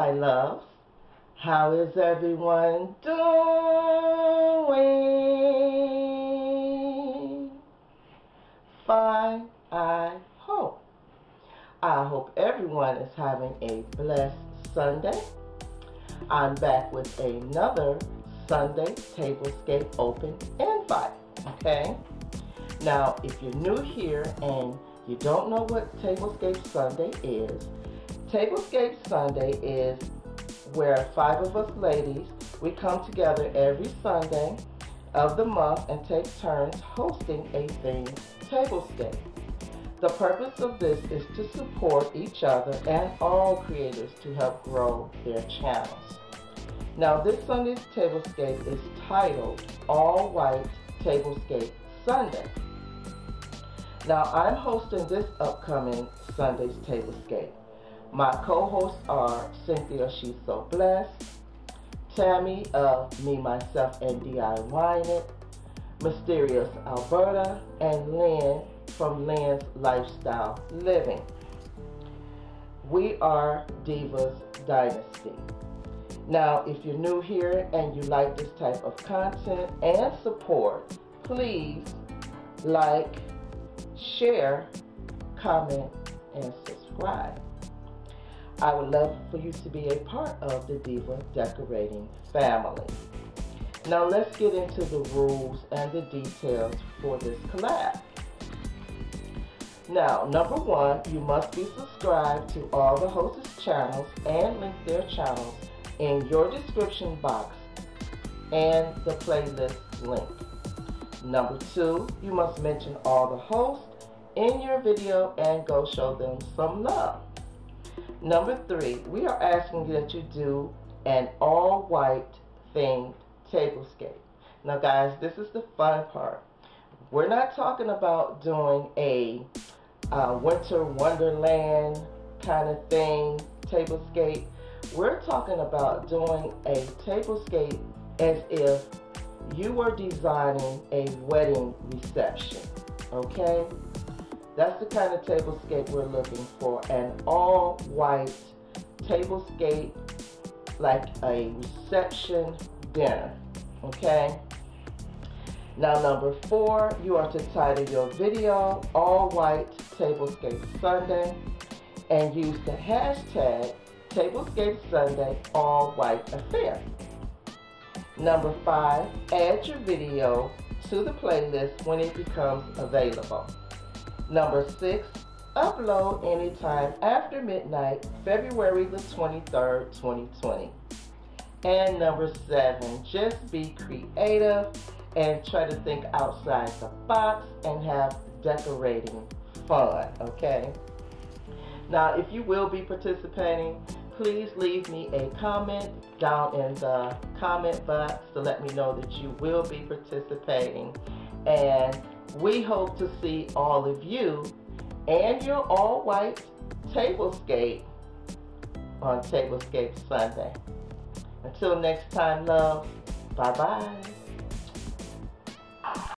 my loves. How is everyone doing? Fine, I hope. I hope everyone is having a blessed Sunday. I'm back with another Sunday Tablescape Open Invite, okay? Now, if you're new here and you don't know what Tablescape Sunday is, Tablescape Sunday is where 5 of us ladies, we come together every Sunday of the month and take turns hosting a themed tablescape. The purpose of this is to support each other and all creators to help grow their channels. Now, this Sunday's tablescape is titled All White Tablescape Sunday. Now, I'm hosting this upcoming Sunday's tablescape. My co-hosts are Cynthia, She's So Blessed, Tammy of Me, Myself, and DIYing It, Mysterious Alberta, and Lynn from Lynn's Lifestyle Living. We are Diva's Dynasty. Now, if you're new here and you like this type of content and support, please like, share, comment, and subscribe. I would love for you to be a part of the Diva Decorating family. Now let's get into the rules and the details for this collab. Now, number 1, you must be subscribed to all the hosts' channels and link their channels in your description box and the playlist link. Number 2, you must mention all the hosts in your video and go show them some love. Number 3, we are asking that you do an all-white themed tablescape. Now guys, this is the fun part. We're not talking about doing a winter wonderland kind of thing tablescape. We're talking about doing a tablescape as if you were designing a wedding reception, okay? That's the kind of tablescape we're looking for, an all-white tablescape like a reception dinner, okay? Now, number 4, you are to title your video All White Tablescape Sunday and use the hashtag Tablescape Sunday All White Affair. Number 5, add your video to the playlist when it becomes available. Number 6, upload anytime after midnight, February the 23rd, 2020. And number 7, just be creative and try to think outside the box and have decorating fun, okay? Now, if you will be participating, please leave me a comment down in the comment box to let me know that you will be participating. And we hope to see all of you and your all-white tablescape on Tablescape Sunday. Until next time, love, bye-bye.